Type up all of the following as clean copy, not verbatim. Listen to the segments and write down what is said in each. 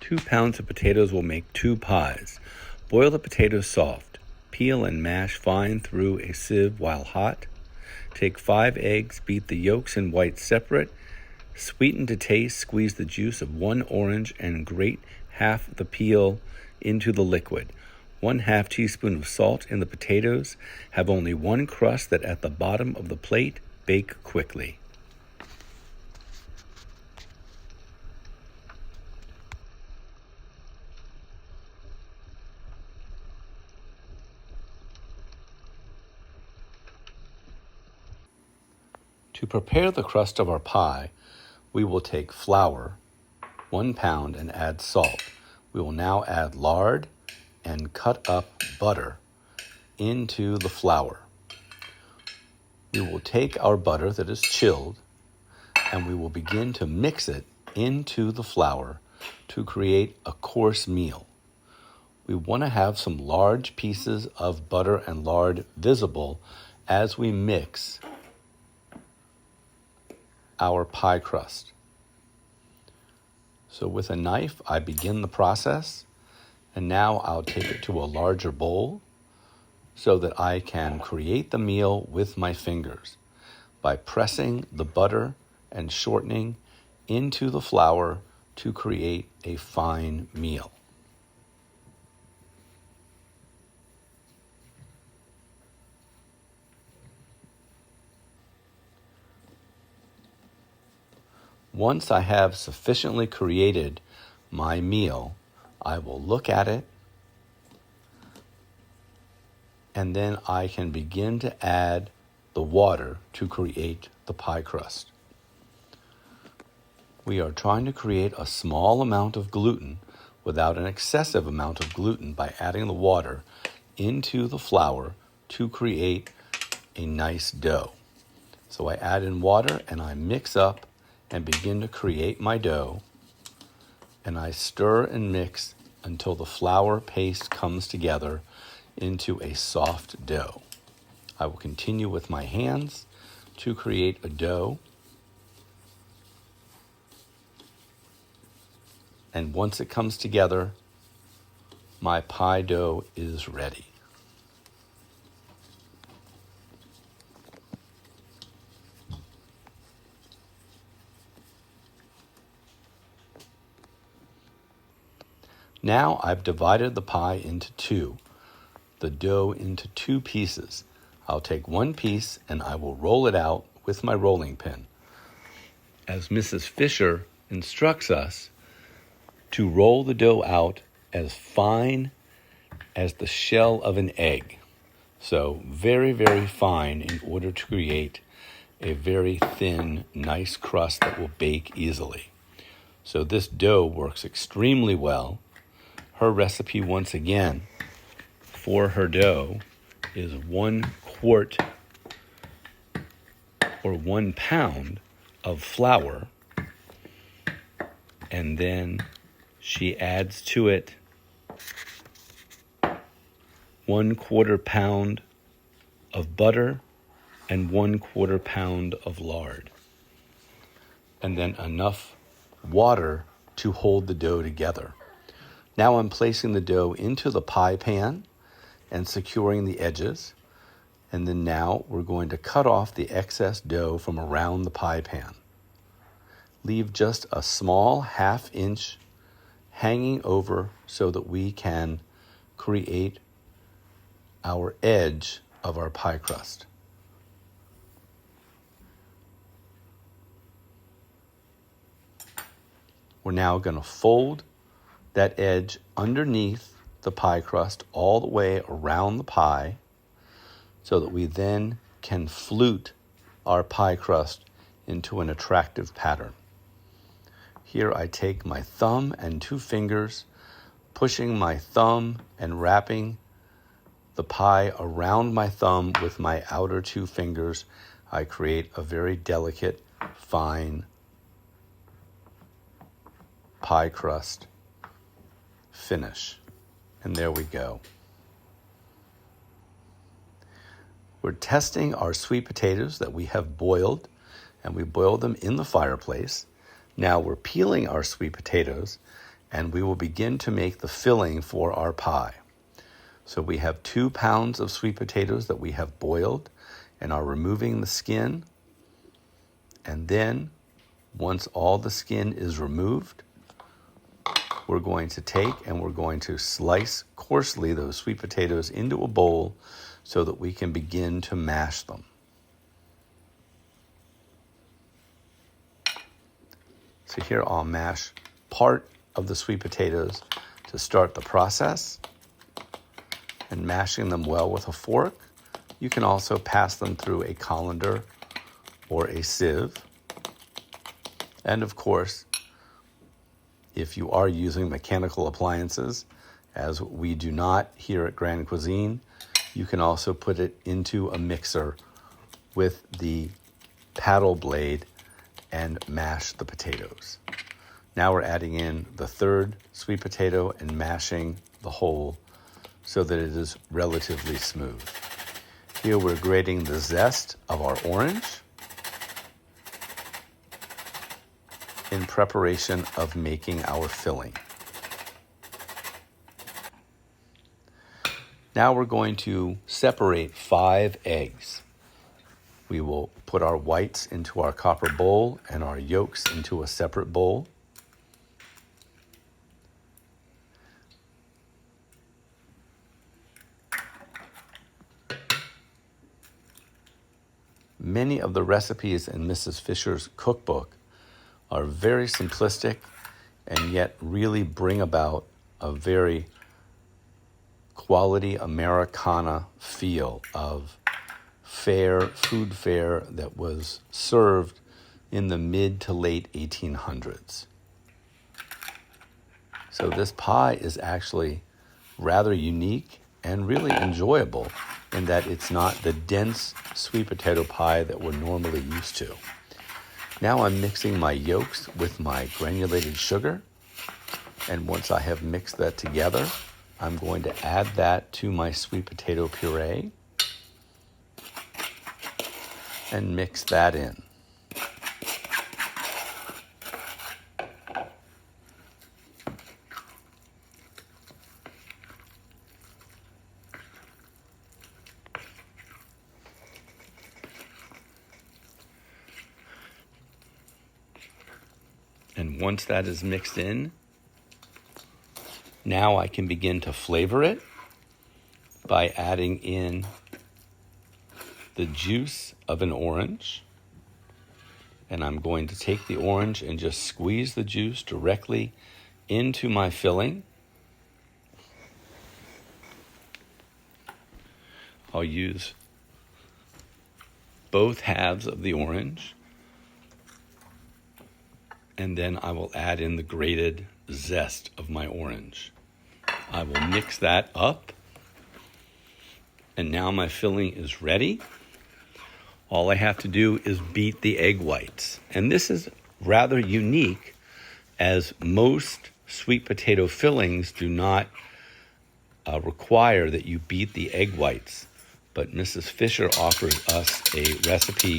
2 pounds of potatoes will make 2 pies. Boil the potatoes soft. Peel and mash fine through a sieve while hot. Take 5 eggs, beat the yolks and whites separate. Sweeten to taste, squeeze the juice of 1 orange and grate half the peel into the liquid. 1/2 teaspoon of salt in the potatoes. Have only 1 crust that at the bottom of the plate. Bake quickly. To prepare the crust of our pie, we will take flour, 1 pound, and add salt. We will now add lard and cut up butter into the flour. We will take our butter that is chilled and we will begin to mix it into the flour to create a coarse meal. We want to have some large pieces of butter and lard visible as we mix our pie crust. So with a knife, I begin the process, and now I'll take it to a larger bowl so that I can create the meal with my fingers by pressing the butter and shortening into the flour to create a fine meal. Once I have sufficiently created my meal, I will look at it, and then I can begin to add the water to create the pie crust. We are trying to create a small amount of gluten without an excessive amount of gluten by adding the water into the flour to create a nice dough. So I add in water and I mix up and begin to create my dough, and I stir and mix until the flour paste comes together into a soft dough. I will continue with my hands to create a dough, and once it comes together, my pie dough is ready. Now I've divided the pie into the dough into 2 pieces. I'll take 1 piece and I will roll it out with my rolling pin. As Mrs. Fisher instructs us, to roll the dough out as fine as the shell of an egg. So very, very fine in order to create a very thin, nice crust that will bake easily. So this dough works extremely well. Her recipe, once again, for her dough is 1 quart or 1 pound of flour, and then she adds to it 1/4 pound of butter and 1/4 pound of lard, and then enough water to hold the dough together. Now I'm placing the dough into the pie pan and securing the edges. And then now we're going to cut off the excess dough from around the pie pan. Leave just a small 1/2 inch hanging over so that we can create our edge of our pie crust. We're now going to fold that edge underneath the pie crust all the way around the pie so that we then can flute our pie crust into an attractive pattern. Here I take my thumb and 2 fingers, pushing my thumb and wrapping the pie around my thumb with my outer 2 fingers. I create a very delicate, fine pie crust finish. And there we go. We're testing our sweet potatoes that we have boiled, and we boiled them in the fireplace. Now we're peeling our sweet potatoes, and we will begin to make the filling for our pie. So we have 2 pounds of sweet potatoes that we have boiled and are removing the skin. And then, once all the skin is removed, we're going to take and we're going to slice coarsely those sweet potatoes into a bowl so that we can begin to mash them. So here I'll mash part of the sweet potatoes to start the process, and mashing them well with a fork. You can also pass them through a colander or a sieve. And of course, if you are using mechanical appliances, as we do not here at Grand Cuisine, you can also put it into a mixer with the paddle blade and mash the potatoes. Now we're adding in the 3rd sweet potato and mashing the whole so that it is relatively smooth. Here we're grating the zest of our orange in preparation of making our filling. Now we're going to separate 5 eggs. We will put our whites into our copper bowl and our yolks into a separate bowl. Many of the recipes in Mrs. Fisher's cookbook are very simplistic and yet really bring about a very quality Americana feel of food fare that was served in the mid to late 1800s. So this pie is actually rather unique and really enjoyable in that it's not the dense sweet potato pie that we're normally used to. Now I'm mixing my yolks with my granulated sugar, and once I have mixed that together, I'm going to add that to my sweet potato puree and mix that in. And once that is mixed in, now I can begin to flavor it by adding in the juice of an orange. And I'm going to take the orange and just squeeze the juice directly into my filling. I'll use both halves of the orange, and then I will add in the grated zest of my orange. I will mix that up, and now my filling is ready. All I have to do is beat the egg whites. And this is rather unique, as most sweet potato fillings do not require that you beat the egg whites. But Mrs. Fisher offers us a recipe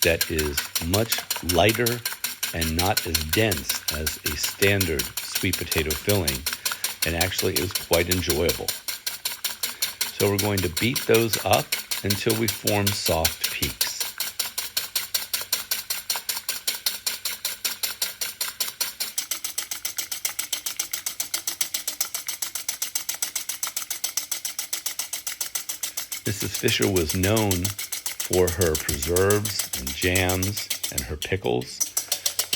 that is much lighter and not as dense as a standard sweet potato filling, and actually is quite enjoyable. So we're going to beat those up until we form soft peaks. Mrs. Fisher was known for her preserves and jams and her pickles,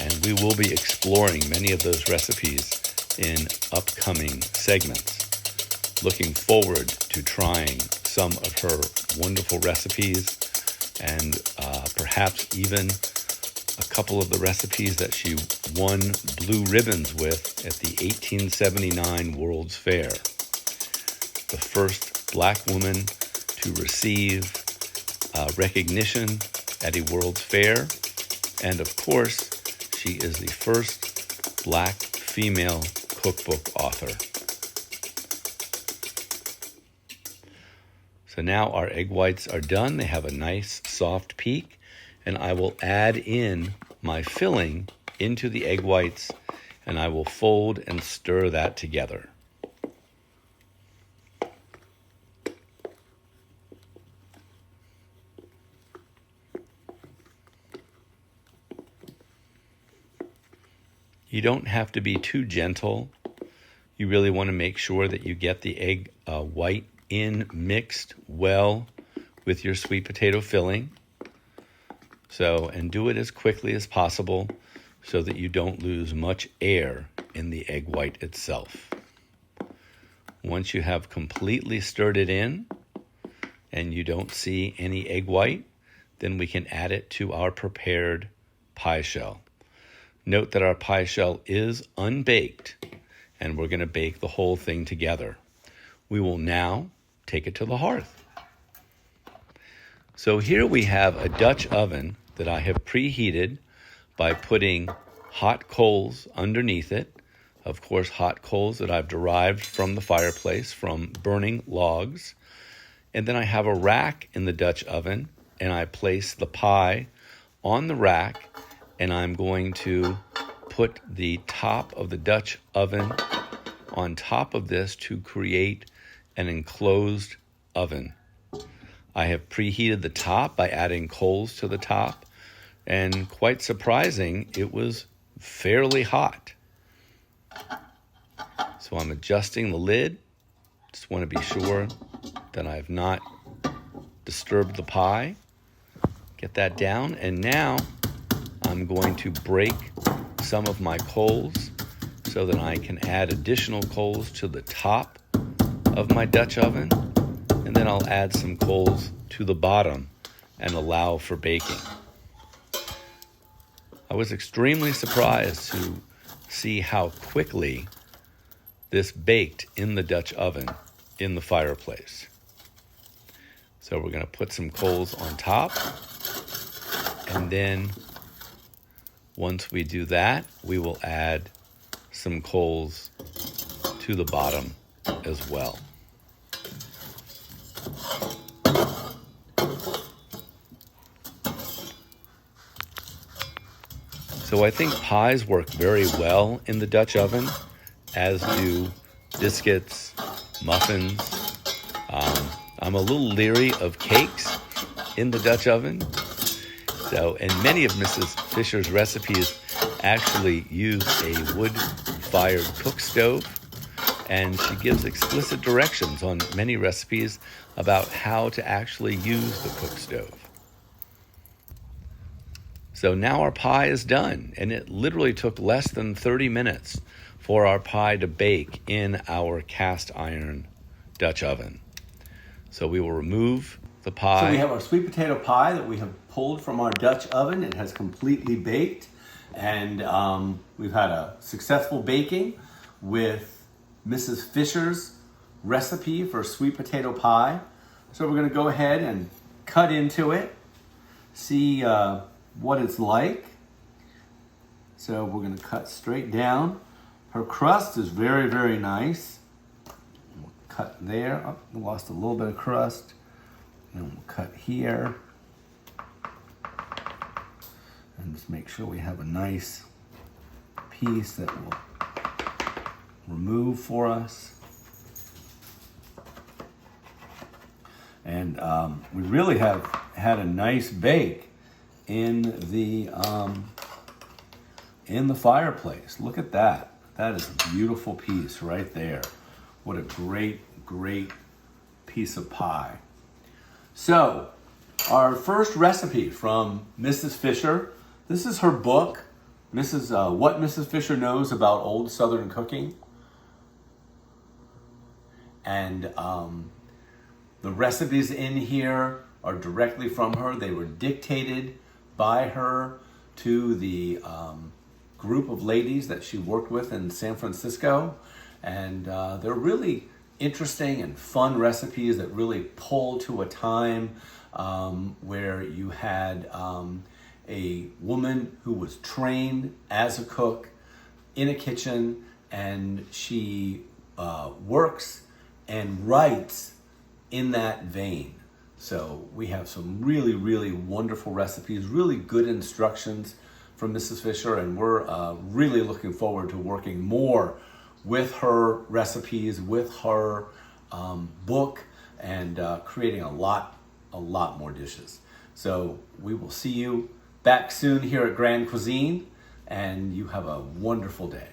and we will be exploring many of those recipes in upcoming segments. Looking forward to trying some of her wonderful recipes, and perhaps even a couple of the recipes that she won blue ribbons with at the 1879 World's Fair. The first black woman to receive recognition at a World's Fair, and of course, she is the first black female cookbook author. So now our egg whites are done. They have a nice soft peak, and I will add in my filling into the egg whites and I will fold and stir that together. You don't have to be too gentle. You really want to make sure that you get the egg white in mixed well with your sweet potato filling. And do it as quickly as possible so that you don't lose much air in the egg white itself. Once you have completely stirred it in and you don't see any egg white, then we can add it to our prepared pie shell. Note that our pie shell is unbaked, and we're going to bake the whole thing together. We will now take it to the hearth. So here we have a Dutch oven that I have preheated by putting hot coals underneath it. Of course, hot coals that I've derived from the fireplace from burning logs. And then I have a rack in the Dutch oven, and I place the pie on the rack, and I'm going to put the top of the Dutch oven on top of this to create an enclosed oven. I have preheated the top by adding coals to the top, and quite surprising, it was fairly hot. So I'm adjusting the lid. Just want to be sure that I have not disturbed the pie. Get that down, and now I'm going to break some of my coals so that I can add additional coals to the top of my Dutch oven, and then I'll add some coals to the bottom and allow for baking. I was extremely surprised to see how quickly this baked in the Dutch oven in the fireplace. So we're going to put some coals on top, and then once we do that, we will add some coals to the bottom as well. So I think pies work very well in the Dutch oven, as do biscuits, muffins. I'm a little leery of cakes in the Dutch oven. And many of Mrs. Fisher's recipes actually use a wood-fired cook stove, and she gives explicit directions on many recipes about how to actually use the cook stove. So now our pie is done, and it literally took less than 30 minutes for our pie to bake in our cast iron Dutch oven. So we will remove the pie. So we have our sweet potato pie that we have pulled from our Dutch oven. It has completely baked, and we've had a successful baking with Mrs. Fisher's recipe for sweet potato pie. So we're going to go ahead and cut into it, see what it's like. So we're going to cut straight down. Her crust is very, very nice. We'll cut there. Oh, we lost a little bit of crust. And we'll cut here. And just make sure we have a nice piece that will remove for us. And we really have had a nice bake in the fireplace. Look at that. That is a beautiful piece right there. What a great, great piece of pie. So, our first recipe from Mrs. Fisher. This is her book, What Mrs. Fisher Knows About Old Southern Cooking. And the recipes in here are directly from her. They were dictated by her to the group of ladies that she worked with in San Francisco. And they're really interesting and fun recipes that really pull to a time where you had a woman who was trained as a cook in a kitchen, and she works and writes in that vein. So we have some really, really wonderful recipes, really good instructions from Mrs. Fisher, and we're really looking forward to working more with her recipes, with her book, and creating a lot more dishes. So we will see you back soon here at Grand Cuisine, and you have a wonderful day.